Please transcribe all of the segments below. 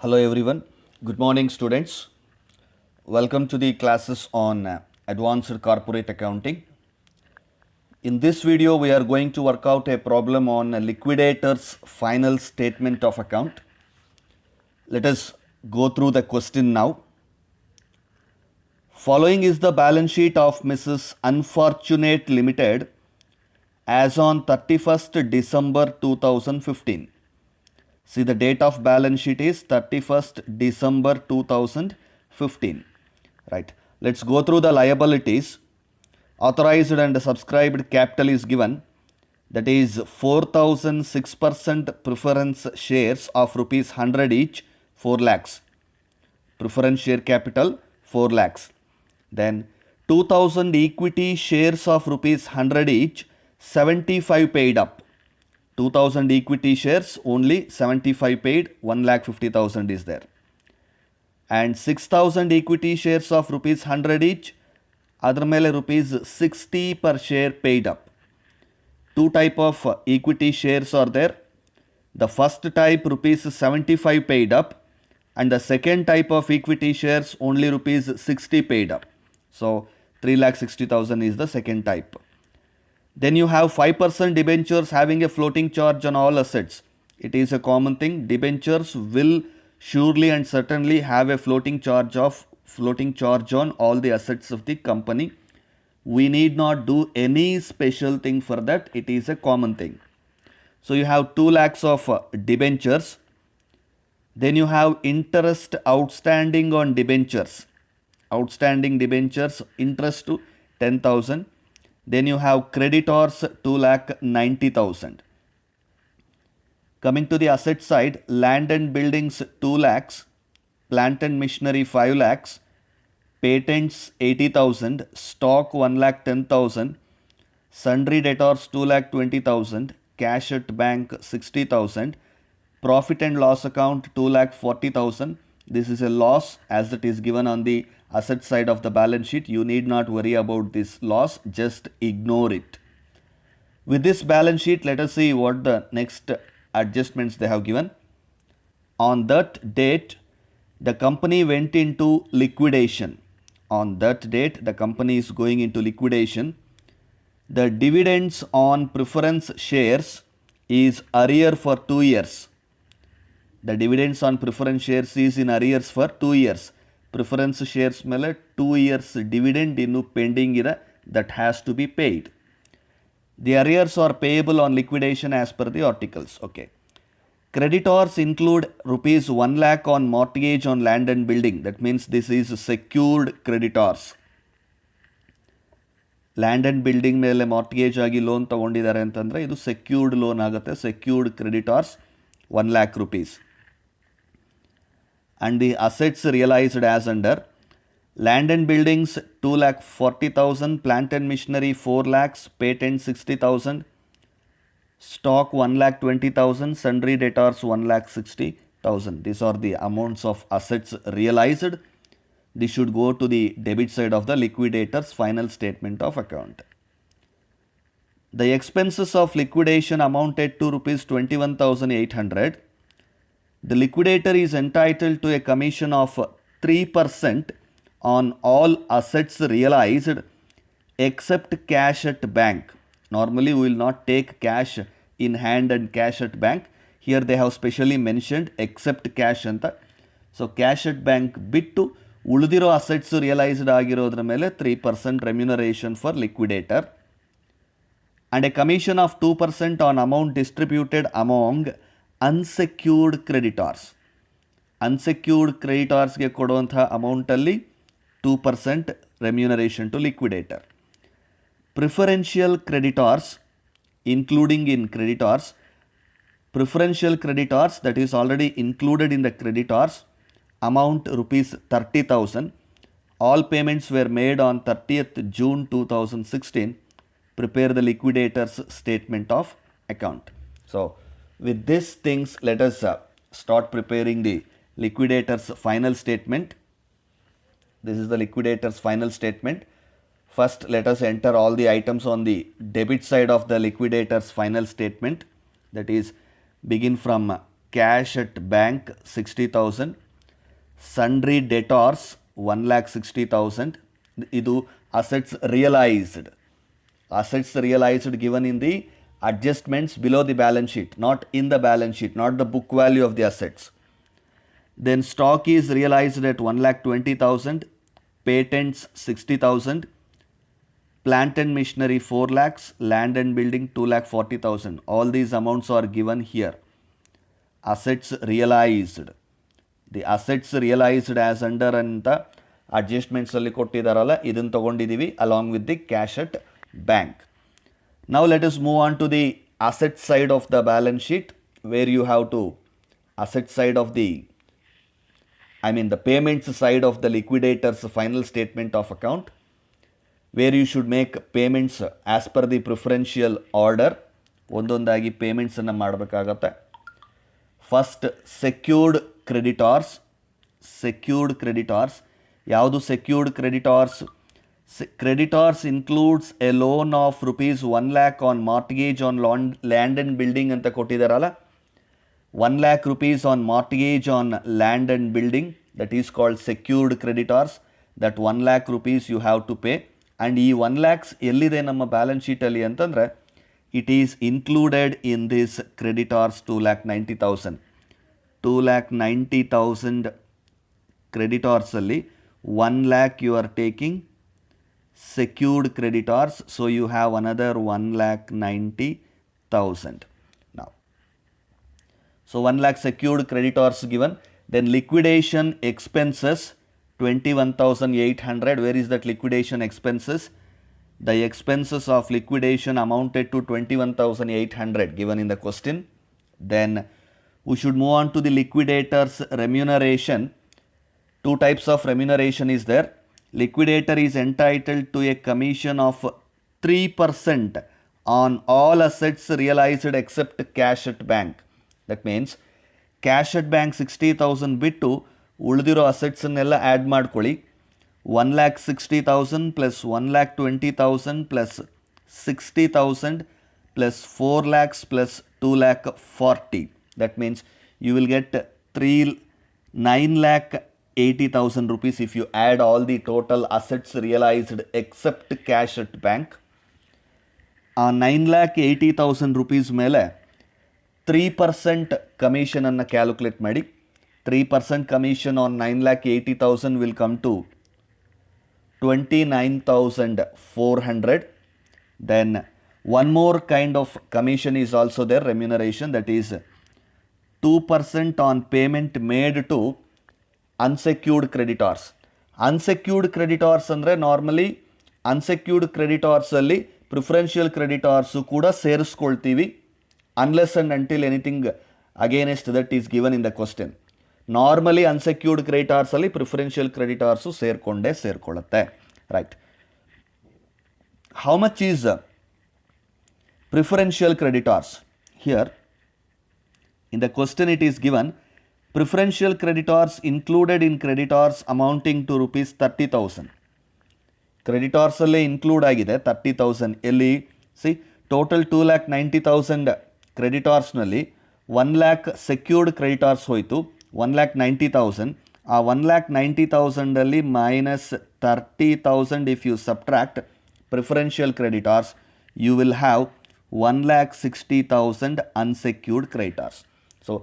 Hello everyone. Good morning students. Welcome to the classes on advanced corporate accounting. In this video we are going to work out a problem on a liquidator's final statement of account. Let us go through the question now. Following is the balance sheet of Mrs. Unfortunate Limited as on 31st December 2015. See, the date of balance sheet is 31st December 2015. Right. Let's go through the liabilities. Authorized and subscribed capital is given. That is 4,006% preference shares of rupees 100 each, 4 lakhs. Preference share capital 4 lakhs. Then 2,000 equity shares of rupees 100 each, 75 paid up. 2,000 equity shares, only 75 paid, 1,50,000 is there. And 6,000 equity shares of rupees 100 each, adar mele rupees 60 per share paid up. Two type of equity shares are there. The first type rupees 75 paid up, and the second type of equity shares only rupees 60 paid up. So 3,60,000 is the second type. Then you have 5% debentures having a floating charge on all assets. It is a common thing. Debentures will surely and certainly have a floating charge on all the assets of the company. We need not do any special thing for that. It is a common thing. So you have 2 lakhs of debentures. Then you have interest outstanding on debentures. Outstanding debentures interest to 10,000. Then you have creditors 2,90,000. Coming to the asset side, land and buildings 2 lakhs, plant and machinery 5 lakhs, patents 80,000, stock 1,10,000, sundry debtors 2,20,000, cash at bank 60,000, profit and loss account 2,40,000. This is a loss as it is given on the asset side of the balance sheet. You need not worry about this loss, just ignore it. With this balance sheet, let us see what the next adjustments they have given. On that date, the company went into liquidation. On that date, the company is going into liquidation. The dividends on preference shares is arrear for 2 years. The dividends on preference shares is in arrears for 2 years. Preference shares ಮೇಲೆ 2 years dividend ಇನ್ನು pending ಇದೆ, that has to be paid. The arrears are payable on liquidation as per the articles. Okay. Creditors include rupees 1 lakh on mortgage on land and building. That means this is secured creditors. Land and building ಮೇಲೆ mortgage ಆಗಿ loan ತಗೊಂಡಿದ್ದಾರೆ ಅಂತಂದರೆ ಇದು secured loan ಆಗುತ್ತೆ. Secured creditors 1 lakh rupees. And the assets realized as under land and buildings 2,40,000, plant and machinery 4 lakhs, patent 60,000, stock 1,20,000, sundry debtors 1,60,000. These are the amounts of assets realized. This should go to the debit side of the liquidator's final statement of account. The expenses of liquidation amounted to rupees 21,800. The liquidator is entitled to a commission of 3% on all assets realized except cash at bank. Normally we will not take cash in hand and cash at bank. Here they have specially mentioned except cash anta. So cash at bank bittu ಉಳಿದಿರೋ assets realized ಆಗಿರೋದ್ರ ಮೇಲೆ 3% remuneration for liquidator and a commission of 2% on amount distributed among unsecured creditors. Unsecured creditors ಗೆ ಕೊಡುವಂತಹ ಅಮೌಂಟಲ್ಲಿ 2% remuneration to liquidator. Preferential creditors, including in creditors, preferential creditors that is already included in the creditors, amount rupees 30,000. All payments were made on 30th June 2016. Prepare the liquidator's statement of account. So with these things, let us start preparing the liquidator's final statement. This is the liquidator's final statement. First, let us enter all the items on the debit side of the liquidator's final statement. That is, begin from cash at bank 60,000, sundry debtors 1,60,000. Idu assets realized. Assets realized given in the adjustments below the balance sheet, not in the balance sheet, not the book value of the assets. Then stock is realized at 1,20,000, patents 60,000, plant and machinery 4 lakhs, land and building 2,40,000. All these amounts are given here. Assets realized. The assets realized as under ಅಂತ adjustments ಅಲ್ಲಿ ಕೊಟ್ಟಿದ್ದಾರಲ್ಲ, ಇದನ್ನು ತಗೊಂಡಿದ್ದೀವಿ along with the cash at bank. Now let us move on to the asset side of the balance sheet, where you have to asset side of the the payments side of the liquidator's final statement of account, where you should make payments as per the preferential order. ಒಂದೊಂದಾಗಿ payments ಅನ್ನು ಮಾಡಬೇಕಾಗತ್ತೆ. First secured creditors. ಯಾವುದು secured creditors? Creditors includes a loan of rupees 1 lakh on mortgage on land and building ಅಂತ ಕೊಟ್ಟಿದ್ದಾರಲ್ಲ, 1 lakh rupees on mortgage on land and building, that is called secured creditors. That 1 lakh rupees you have to pay. And ಈ 1 lakhs ಎಲ್ಲಿದೆ ನಮ್ಮ balance ಶೀಟಲ್ಲಿ ಅಂತಂದರೆ, it is included in this creditors 2,90,000. 2,90,000 creditors ಅಲ್ಲಿ 1 lakh you are taking secured creditors, so you have another 1,90,000 now. So 1 lakh secured creditors given. Then liquidation expenses 21,800. Where is that liquidation expenses? The expenses of liquidation amounted to 21,800 given in the question. Then we should move on to the liquidators remuneration. Two types of remuneration is there. Liquidator is entitled to a commission of 3% on all assets realized except cash at bank. That means cash at bank 60,000 ಬಿಟ್ಟು ಉಳಿದಿರೋ ಅಸೆಟ್ಸನ್ನೆಲ್ಲ add ಮಾಡ್ಕೊಳ್ಳಿ. 1,60,000 plus 1,20,000 plus 60,000 plus 4 lakhs plus 2,40,000. That means you will get 9,80,000 rupees if you add all the total assets realized except cash at bank. ಆ 9,80,000 rupees ಮೇಲೆ 3% commission ಅನ್ನು calculate ಮಾಡಿ. 3% commission on 9,80,000 will come to 29,400. Then one more kind of commission is also there, remuneration, that is 2% on payment made to unsecured creditors. Unsecured creditors ಅಂದರೆ normally unsecured creditors ಅಲ್ಲಿ preferential creditors ಕೂಡ ಸೇರಿಸ್ಕೊಳ್ತೀವಿ, unless and until anything against that is given in the question. Normally unsecured creditors ಅಲ್ಲಿ preferential creditors ಸೇರಿಕೊಳ್ಳುತ್ತೆ. Right. How much is preferential creditors? Here in the question it is given preferential creditors included in creditors amounting to rupees 30,000. Creditors alle include agide 30,000. ಎಲ್ಲಿ C total 2,90,000 creditors ನಲ್ಲಿ 1 lakh secured creditors ಹೋಯಿತು, 1,90,000. ಆ 1,90,000 ಅಲ್ಲಿ minus 30,000 if you subtract preferential creditors, you will have 1,60,000 unsecured creditors. So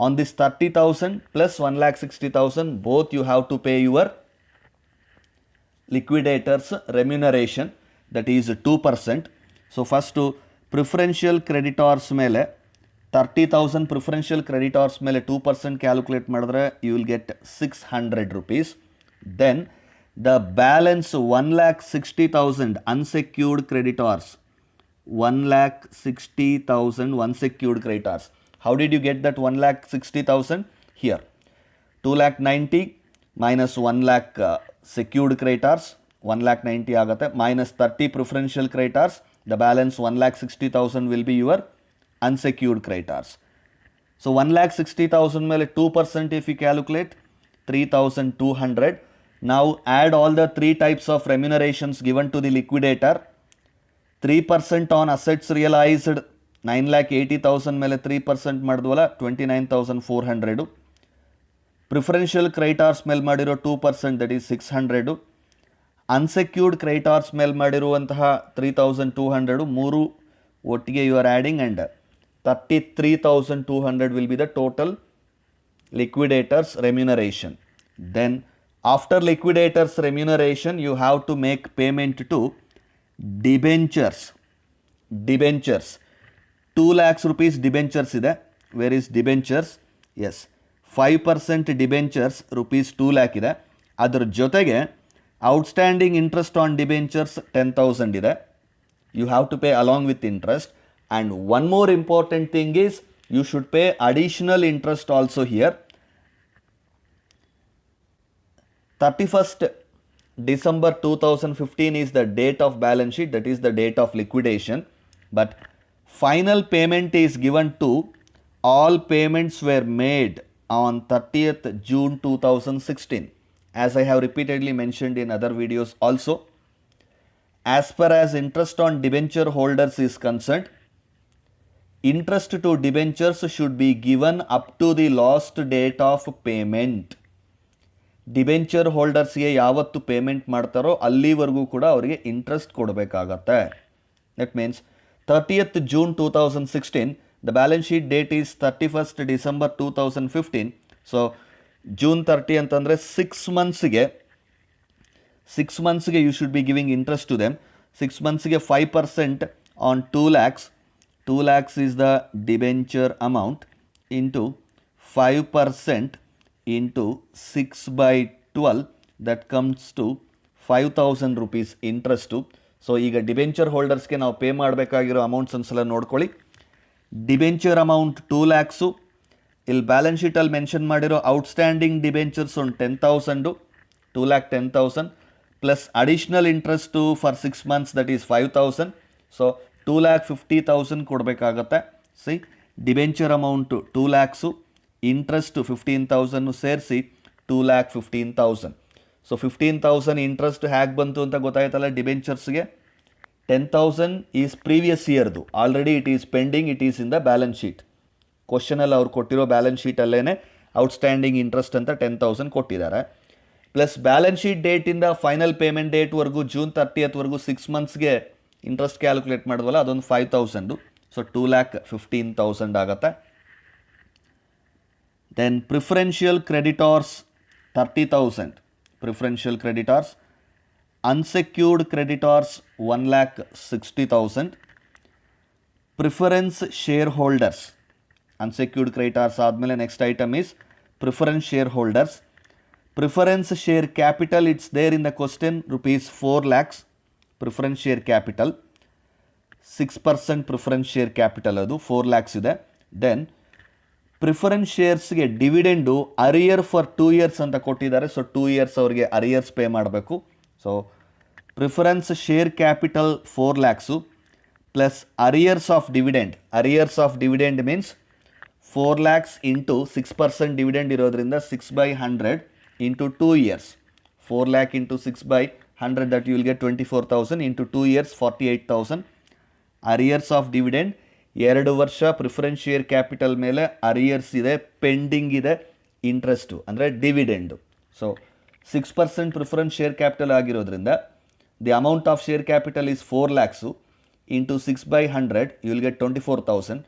on this 30,000 plus 1,60,000, both you have to pay your liquidators remuneration, that is 2%. So first to preferential creditors ಮೇಲೆ 30,000 preferential creditors ಮೇಲೆ 2% calculate ಮಾಡಿದ್ರೆ you will get 600 rupees. Then the balance 1,60,000 unsecured creditors, 1,60,000 unsecured creditors. How did you get that 1,60,000? Here 2,90,000 minus 1 lakh secured creditors, 1,90,000 ಆಗುತ್ತೆ, minus 30 preferential creditors, the balance 1,60,000 will be your unsecured creditors. So 1,60,000 ಮೇಲೆ 2% if you calculate 3,200. Now add all the three types of remunerations given to the liquidator. 3% on assets realized 9,80,000 ಮೇಲೆ 3% ಮಾಡಿದ್ವಲ್ಲ 29,400. Preferential ಕ್ರೈಟಾರ್ಸ್ ಮೇಲೆ ಮಾಡಿರೋ 2% that is 600. Unsecured ಕ್ರೈಟಾರ್ಸ್ ಮೇಲೆ ಮಾಡಿರುವಂತಹ 3,200 ಮೂರು ಒಟ್ಟಿಗೆ you are adding and 33,200 will be the total liquidators remuneration. Then after liquidators remuneration you have to make payment to debentures. 2 lakhs rupees debentures ide. Where is debentures? Yes, 5% debentures rupees 2 lakh ide. ಅದರ ಜೊತೆಗೆ outstanding interest on debentures 10,000 ide. You have to pay along with interest. And one more important thing is you should pay additional interest also here. 31st December 2015 is the date of balance sheet, that is the date of liquidation, but final payment is given to all payments were made on 30th June 2016, as I have repeatedly mentioned in other videos also. As far as interest on debenture holders is concerned, interest to debentures should be given up to the last date of payment. Debenture ಹೋಲ್ಡರ್ಸ್ಗೆ ಯಾವತ್ತು payment ಮಾಡ್ತಾರೋ ಅಲ್ಲಿವರೆಗೂ ಕೂಡ ಅವರಿಗೆ interest ಕೊಡಬೇಕಾಗತ್ತೆ. That means 30th June 2016, the balance sheet date is 31st December 2015. So June 30 ಅಂತಂದರೆ 6 ಮಂತ್ಸ್ಗೆ you should be giving interest to them. 6 ಮಂತ್ಸ್ಗೆ 5% on 2 lakhs. 2 lakhs is the debenture amount into 5% into 6/12, that comes to 5,000 rupees interest. So ಈಗ debenture ಹೋಲ್ಡರ್ಸ್ಗೆ ನಾವು pay ಮಾಡಬೇಕಾಗಿರೋ amounts ಒಂದ್ಸಲ ನೋಡ್ಕೊಳ್ಳಿ. Debenture amount 2 lakhs. ಇಲ್ಲಿ balance ಶೀಟಲ್ಲಿ mention ಮಾಡಿರೋ outstanding debentures ಒಂದು 10,000, 2,10,000 plus additional interest for 6 months that is 5,000. So 2,50,000 ಕೊಡಬೇಕಾಗತ್ತೆ. C debenture amount 2 lakhs, interest 15,000 ಸೇರಿಸಿ 2,15,000. So 15,000 interest ಹೇಗೆ ಬಂತು ಅಂತ ಗೊತ್ತಾಯ್ತಲ್ಲ. ಡಿಬೆಂಚರ್ಸ್ಗೆ 10,000 ಈಸ್ ಪ್ರೀವಿಯಸ್ ಇಯರ್ದು, already it is pending, it is in the balance sheet. ಕ್ವಶನಲ್ಲಿ ಅವ್ರು ಕೊಟ್ಟಿರೋ ಬ್ಯಾಲೆನ್ಸ್ ಶೀಟಲ್ಲೇ ಔಟ್ಸ್ಟ್ಯಾಂಡಿಂಗ್ ಇಂಟ್ರೆಸ್ಟ್ ಅಂತ 10,000 ಕೊಟ್ಟಿದ್ದಾರೆ. ಪ್ಲಸ್ ಬ್ಯಾಲೆನ್ಸ್ ಶೀಟ್ ಡೇಟಿಂದ ಫೈನಲ್ ಪೇಮೆಂಟ್ ಡೇಟ್ವರೆಗೂ June 30th 6 ಮಂತ್ಸ್ಗೆ ಇಂಟ್ರೆಸ್ಟ್ ಕ್ಯಾಲ್ಕುಲೇಟ್ ಮಾಡಿದ್ವಲ್ಲ ಅದೊಂದು 5,000. ಸೊ 2,15,000 ಆಗುತ್ತೆ. Then preferential creditors 30,000. Preferential creditors. Unsecured creditors 1,60,000. Preference shareholders. Unsecured creditors ಆದಮೇಲೆ next item is preference shareholders. Preference share capital, it's there in the question, rupees 4 lakhs. Preference share capital 6% preference share capital ಅದು 4 lakhs ಇದೆ. Then preference ಶೇರ್ಸ್ಗೆ dividend arrear for 2 years ಅಂತ ಕೊಟ್ಟಿದ್ದಾರೆ. So 2 years ಅವ್ರಿಗೆ arrears pay ಮಾಡಬೇಕು. So preference share capital 4 lakhs plus arrears of dividend. Arrears of dividend means 4 lakhs into 6% dividend ಇರೋದ್ರಿಂದ 6/100 into 2 years. 4 lakh into 6/100 that you will get 24,000 into 2 years 48,000. Arrears of dividend 2 ವರ್ಷ preference share capital ಮೇಲೆ arrears ಇದೆ, pending ಇದೆ interest ಅಂದರೆ dividend. So 6% preference share capital ಆಗಿರೋದ್ರಿಂದ the amount of share capital is 4 lakhs into 6/100 you will get 24,000.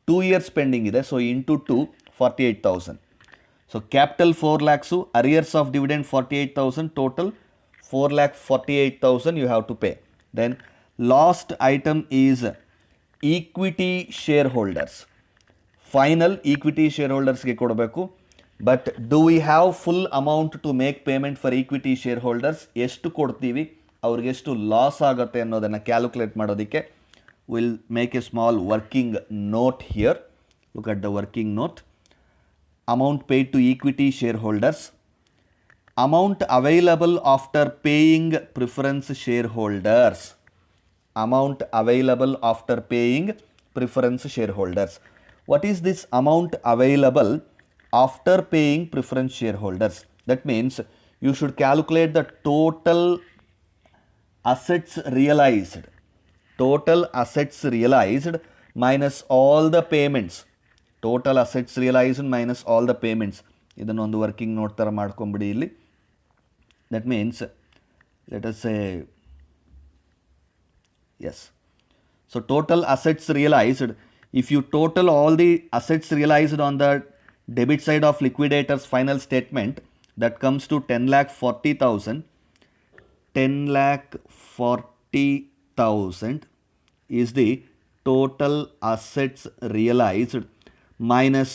2 years pending ಇದೆ, so into 2 48,000. So capital 4 lakhs, arrears of dividend 48,000, total 4,48,000 you have to pay. Then last item is equity share holders. Final equity share ಹೋಲ್ಡರ್ಸ್ಗೆ ಕೊಡಬೇಕು. But do we have full amount to make payment for equity share holders? ಎಷ್ಟು ಕೊಡ್ತೀವಿ, ಅವ್ರಿಗೆ ಎಷ್ಟು loss ಆಗುತ್ತೆ ಅನ್ನೋದನ್ನು calculate ಮಾಡೋದಕ್ಕೆ will make a small working note here. Look at the working note. Amount paid to equity share holders. Amount available after paying preference shareholders. Amount available after paying preference shareholders. What is this amount available after paying preference shareholders? That means you should calculate the total assets realized. Total assets realized minus all the payments. Total assets realized minus all the payments. ಇದನ್ನೊಂದು working note ಥರ ಮಾಡ್ಕೊಂಬಿಡಿ ಇಲ್ಲಿ. That means, let us say, yes. So total assets realized, if you total all the assets realized on the debit side of liquidator's final statement, that comes to 10,40,000. 10,40,000 is the total assets realized minus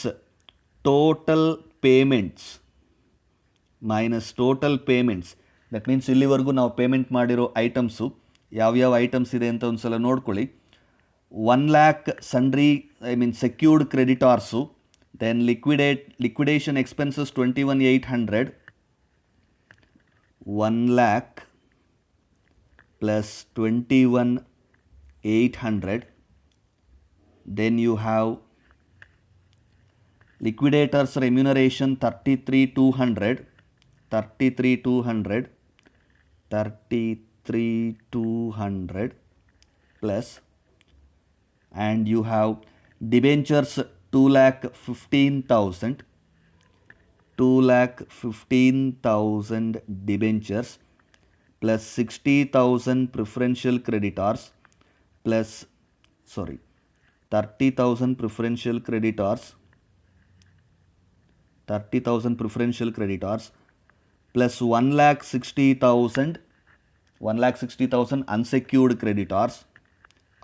total payments. That means ಇಲ್ಲಿವರೆಗೂ ನಾವು payment ಮಾಡಿರೋ items ಯಾವ್ಯಾವ items ಇದೆ ಅಂತ ಒಂದು ಸಲ ನೋಡ್ಕೊಳ್ಳಿ. 1 lakh sundry, secured creditors, then liquidation expenses 21,800, 1 lakh plus 21,800. Then you have liquidators remuneration 33,200, 33,200 plus, and you have debentures 2,15,000, 2,15,000 debentures plus 60,000 preferential creditors plus 30,000 preferential creditors, 30,000 preferential creditors plus 1,60,000 unsecured creditors.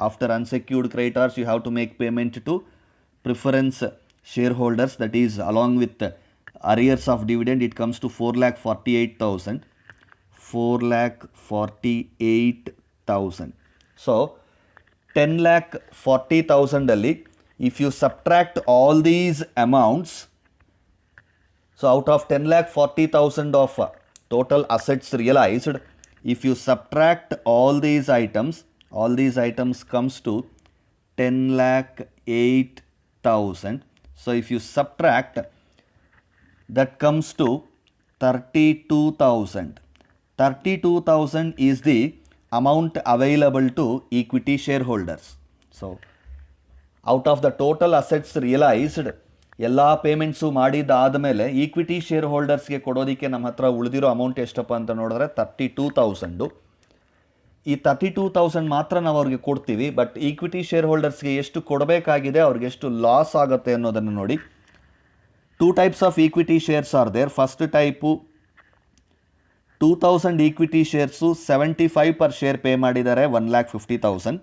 After unsecured creditors, you have to make payment to preference shareholders, that is along with arrears of dividend, it comes to 4,48,000. 4,48,000. So 10,40,000 ಅಲ್ಲಿ if you subtract all these amounts, so out of 10,40,000 of total assets realized, if you subtract all these items comes to 10,08,000. So if you subtract, that comes to 32,000. 32,000 is the amount available to equity shareholders. So out of the total assets realized, ಎಲ್ಲ payments ಮಾಡಿದ್ದಾದಮೇಲೆ equity share ಹೋಲ್ಡರ್ಸ್ಗೆ ಕೊಡೋದಕ್ಕೆ ನಮ್ಮ ಹತ್ರ ಉಳಿದಿರೋ amount ಎಷ್ಟಪ್ಪ ಅಂತ ನೋಡಿದ್ರೆ 32,000. ಈ 32,000 ಮಾತ್ರ ನಾವು ಅವ್ರಿಗೆ ಕೊಡ್ತೀವಿ. ಬಟ್ ಈಕ್ವಿಟಿ ಶೇರ್ ಹೋಲ್ಡರ್ಸ್ಗೆ ಎಷ್ಟು ಕೊಡಬೇಕಾಗಿದೆ, ಅವ್ರಿಗೆ ಎಷ್ಟು ಲಾಸ್ ಆಗುತ್ತೆ ಅನ್ನೋದನ್ನು ನೋಡಿ. 2 types of equity shares are there. First type 2,000 equity shares 75 per share pay ಮಾಡಿದ್ದಾರೆ, 1,50,000.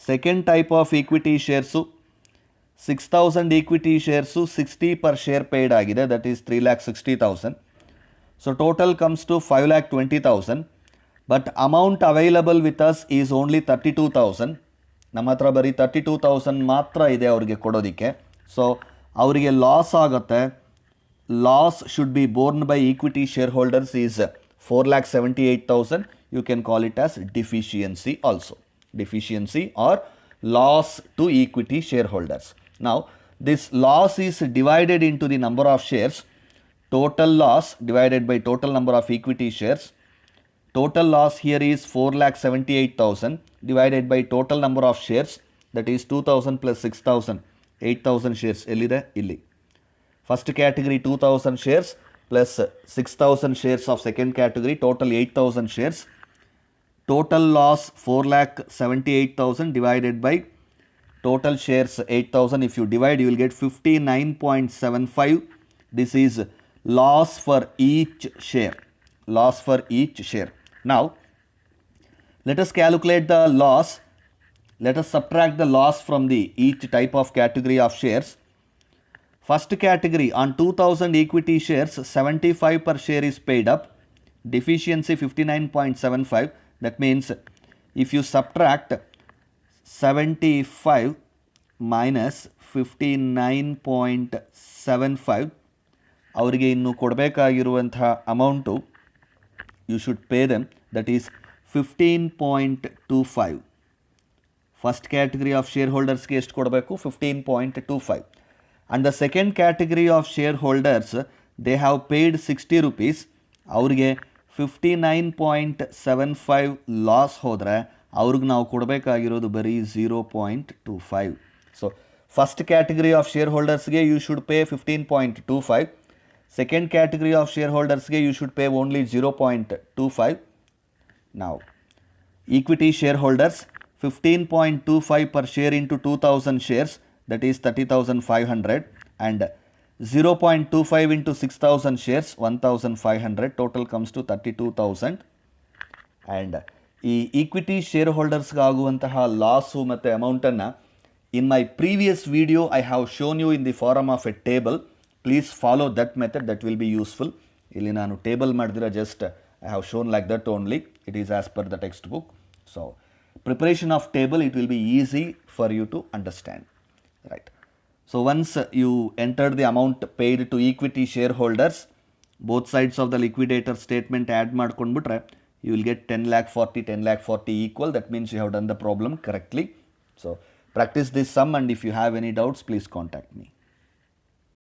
Second type of equity shares 6,000 equity shares 60 per share paid ಆಗಿದೆ, that is 3,60,000. So total comes to 5,20,000. But amount available with us is only 32,000. ನಮ್ಮ ಹತ್ರ ಬರೀ 32,000 ಮಾತ್ರ ಇದೆ ಅವ್ರಿಗೆ ಕೊಡೋದಕ್ಕೆ. So ಅವರಿಗೆ ಲಾಸ್ ಆಗುತ್ತೆ. Loss should be borne by equity shareholders is 4,78,000. You can call it as deficiency also. Deficiency or loss to equity shareholders. Now this loss is divided into the number of shares. Total loss divided by total number of equity shares. Total loss here is 4,78,000 divided by total number of shares, that is 2,000 plus 6,000, 8,000 shares. ಎಲ್ಲಿದೆ? ಇಲ್ಲಿ. First category 2,000 shares plus 6,000 shares of second category, total 8,000 shares. Total loss 4,78,000 divided by total shares 8,000. If you divide, you will get 59.75. This is loss for each share. Loss for each share. Now, let us calculate the loss. Let us subtract the loss from the each type of category of shares. First category, on 2,000 equity shares, 75 per share is paid up. Deficiency 59.75. That means if you subtract 75 minus 59.75, ಅವರಿಗೆ ಇನ್ನು ಕೊಡಬೇಕಾಗಿರುವಂತಹ amount you should pay them, that is 15.25. First category of shareholdersಗೆ ಎಷ್ಟು ಕೊಡಬೇಕು? 15.25. And the second category of shareholders, they have paid 60 rupees. ಅವರಿಗೆ 59.75 loss ಹೋದರೆ ಅವ್ರಿಗೆ ನಾವು ಕೊಡಬೇಕಾಗಿರೋದು ಬರೀ 0.25. So first category of share ಹೋಲ್ಡರ್ಸ್ಗೆ you should pay 15.25. Second category of share ಹೋಲ್ಡರ್ಸ್ಗೆ you should pay only 0.25. Now, equity shareholders 15.25 per share into 2000 shares, that is 30,500, and 0.25 into 6,000 shares, 1,500, total comes to 32,000. And ಈ equity share ಹೋಲ್ಡರ್ಸ್ಗೆ ಆಗುವಂತಹ loss ಮತ್ತು ಅಮೌಂಟನ್ನು in my previous video I have shown you in the form of a table. Please follow that method, that will be useful. ಇಲ್ಲಿ ನಾನು table ಮಾಡಿದಿರ just I have shown like that only. It is as per the textbook. So, preparation of table, it will be easy for you to understand. Right. So, once you enter the amount paid to equity shareholders, both sides of the liquidator statement add madkonbitre, you will get 10 lakh 40, 10 lakh 40 equal. That means you have done the problem correctly. So, practice this sum, and if you have any doubts, please contact me.